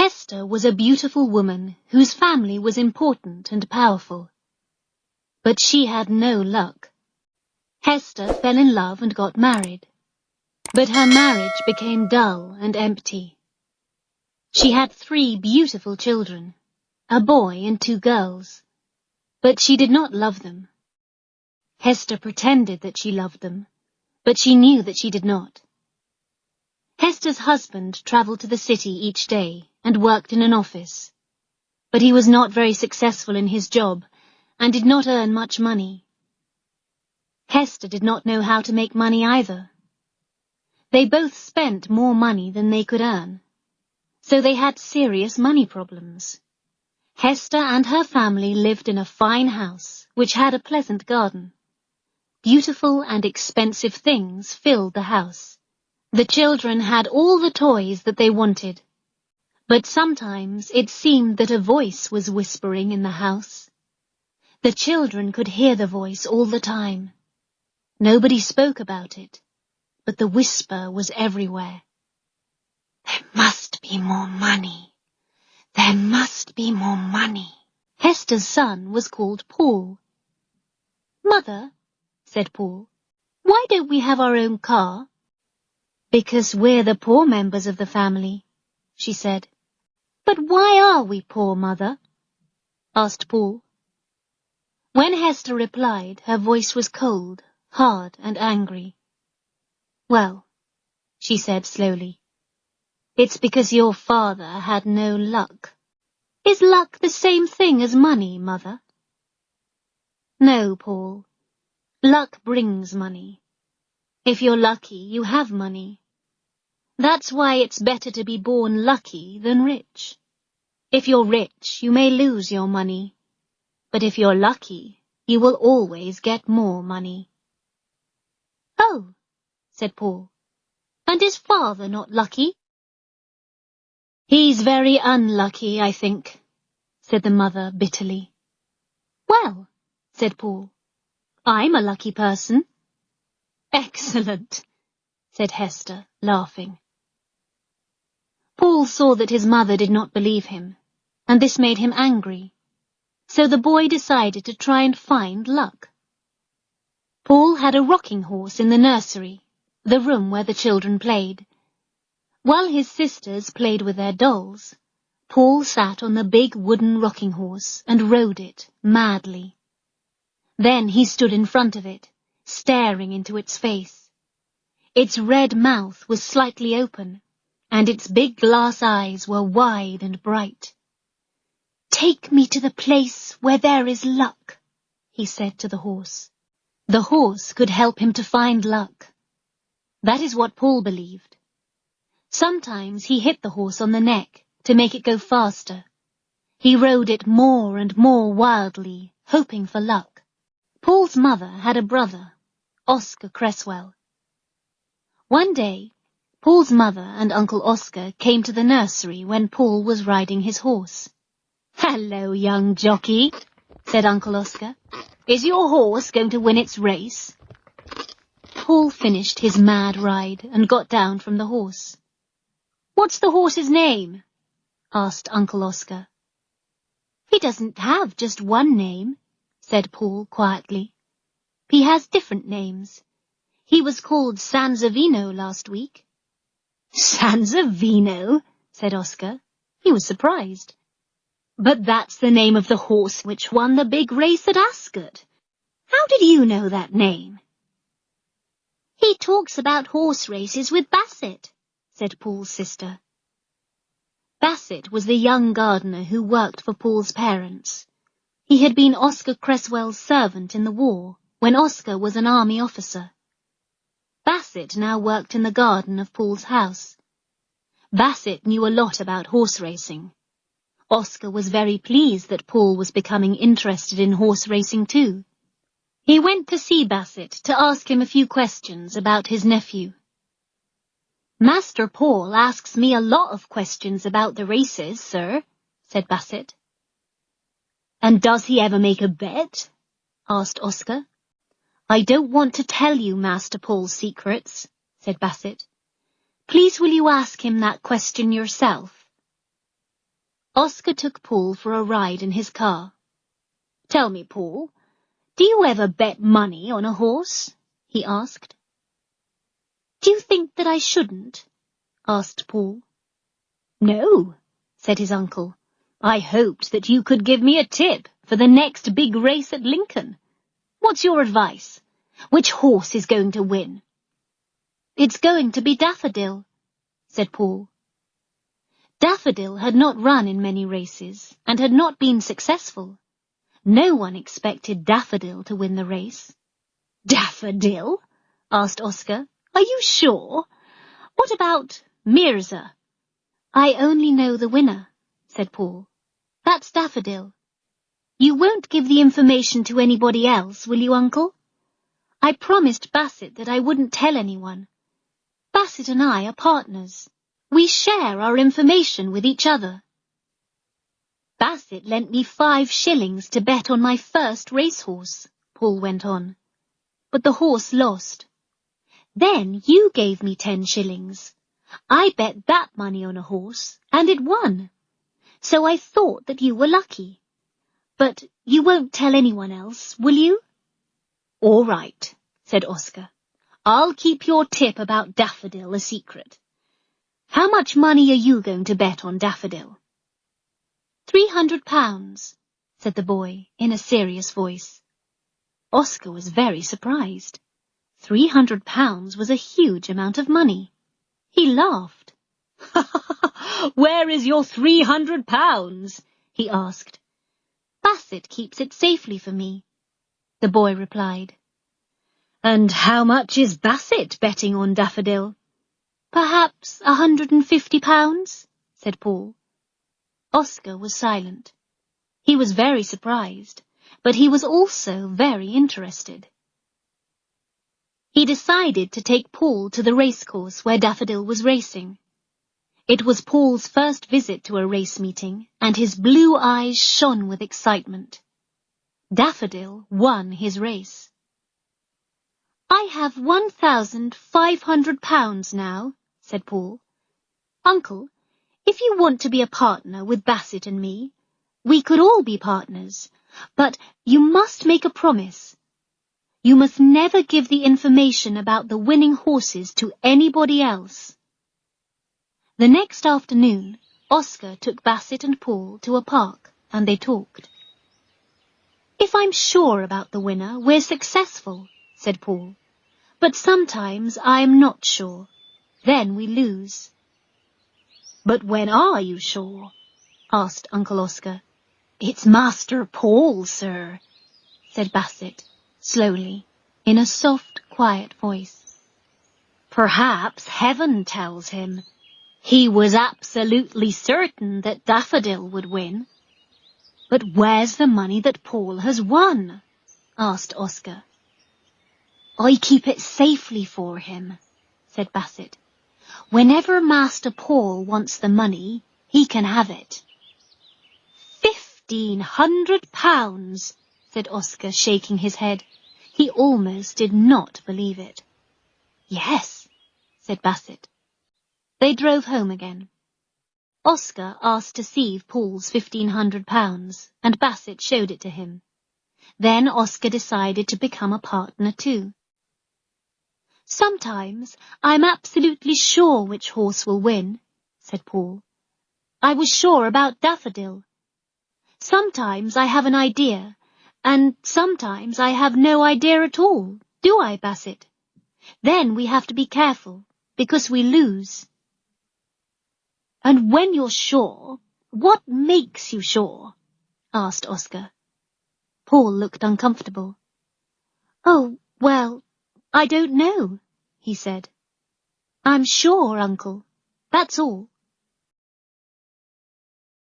Hester was a beautiful woman whose family was important and powerful. But she had no luck. Hester fell in love and got married. But her marriage became dull and empty. She had 3 beautiful children, a boy and 2 girls. But she did not love them. Hester pretended that she loved them, but she knew that she did not. Hester's husband travelled to the city each day and worked in an office. But he was not very successful in his job and did not earn much money. Hester did not know how to make money either. They both spent more money than they could earn, so they had serious money problems. Hester and her family lived in a fine house which had a pleasant garden. Beautiful and expensive things filled the house. The children had all the toys that they wanted, but sometimes it seemed that a voice was whispering in the house. The children could hear the voice all the time. Nobody spoke about it, but the whisper was everywhere. There must be more money. There must be more money. Hester's son was called Paul. Mother, said Paul, why don't we have our own car? Because we're the poor members of the family, she said. But why are we poor, Mother? Asked Paul. When Hester replied, her voice was cold, hard, and angry. Well, she said slowly, it's because your father had no luck. Is luck the same thing as money, Mother? No, Paul. Luck brings money. If you're lucky, you have money. That's why it's better to be born lucky than rich. If you're rich, you may lose your money. But if you're lucky, you will always get more money. Oh, said Paul. And is father not lucky? He's very unlucky, I think, said the mother bitterly. Well, said Paul, I'm a lucky person. Excellent, said Hester, laughing. Paul saw that his mother did not believe him, and this made him angry. So the boy decided to try and find luck. Paul had a rocking horse in the nursery, the room where the children played. While his sisters played with their dolls, Paul sat on the big wooden rocking horse and rode it madly. Then he stood in front of it, staring into its face. Its red mouth was slightly open, and its big glass eyes were wide and bright. Take me to the place where there is luck, he said to the horse. The horse could help him to find luck. That is what Paul believed. Sometimes he hit the horse on the neck to make it go faster. He rode it more and more wildly, hoping for luck. Paul's mother had a brother, Oscar Cresswell. One day, Paul's mother and Uncle Oscar came to the nursery when Paul was riding his horse. Hello, young jockey, said Uncle Oscar. Is your horse going to win its race? Paul finished his mad ride and got down from the horse. What's the horse's name? Asked Uncle Oscar. He doesn't have just one name, said Paul quietly. He has different names. He was called Sansovino last week. Sansovino, said Oscar. He was surprised. But that's the name of the horse which won the big race at Ascot. How did you know that name? He talks about horse races with Bassett, said Paul's sister. Bassett was the young gardener who worked for Paul's parents. He had been Oscar Cresswell's servant in the war, when Oscar was an army officer. Bassett now worked in the garden of Paul's house. Bassett knew a lot about horse racing. Oscar was very pleased that Paul was becoming interested in horse racing too. He went to see Bassett to ask him a few questions about his nephew. Master Paul asks me a lot of questions about the races, sir, said Bassett. And does he ever make a bet? Asked Oscar. I don't want to tell you Master Paul's secrets, said Bassett. Please will you ask him that question yourself? Oscar took Paul for a ride in his car. "Tell me, Paul, do you ever bet money on a horse?" he asked. "Do you think that I shouldn't?" asked Paul. "No," said his uncle. "I hoped that you could give me a tip for the next big race at Lincoln. What's your advice? Which horse is going to win?" "It's going to be Daffodil," said Paul. Daffodil had not run in many races and had not been successful. No one expected Daffodil to win the race. "Daffodil?" asked Oscar. "Are you sure? What about Mirza?" "I only know the winner," said Paul. "That's Daffodil. You won't give the information to anybody else, will you, Uncle? I promised Bassett that I wouldn't tell anyone. Bassett and I are partners. We share our information with each other." "Bassett lent me 5 shillings to bet on my first racehorse," Paul went on. "But the horse lost. Then you gave me 10 shillings. I bet that money on a horse, and it won. So I thought that you were lucky. But you won't tell anyone else, will you?" "All right," said Oscar. "I'll keep your tip about Daffodil a secret. How much money are you going to bet on Daffodil?" £300, said the boy in a serious voice. Oscar was very surprised. £300 was a huge amount of money. He laughed. "Where is your £300? He asked. "Bassett keeps it safely for me," the boy replied. "And how much is Bassett betting on Daffodil?" "Perhaps £150, said Paul. Oscar was silent. He was very surprised, but he was also very interested. He decided to take Paul to the racecourse where Daffodil was racing. It was Paul's first visit to a race meeting, and his blue eyes shone with excitement. Daffodil won his race. "I have £1,500 now," said Paul. "Uncle, if you want to be a partner with Bassett and me, we could all be partners, but you must make a promise. You must never give the information about the winning horses to anybody else." The next afternoon, Oscar took Bassett and Paul to a park, and they talked. "If I'm sure about the winner, we're successful," said Paul. "But sometimes I am not sure. Then we lose." "But when are you sure?" asked Uncle Oscar. "It's Master Paul, sir," said Bassett, slowly, in a soft, quiet voice. "Perhaps heaven tells him. He was absolutely certain that Daffodil would win." "But where's the money that Paul has won?" asked Oscar. "I keep it safely for him," said Bassett. "Whenever Master Paul wants the money, he can have it." £1,500, said Oscar, shaking his head. He almost did not believe it. "Yes," said Bassett. They drove home again. Oscar asked to see Paul's £1,500, and Bassett showed it to him. Then Oscar decided to become a partner too. "Sometimes I'm absolutely sure which horse will win," said Paul. "I was sure about Daffodil. Sometimes I have an idea, and sometimes I have no idea at all, do I, Bassett? Then we have to be careful, because we lose." "And when you're sure, what makes you sure?" asked Oscar. Paul looked uncomfortable. "Oh, well, I don't know," he said. "I'm sure, Uncle. That's all."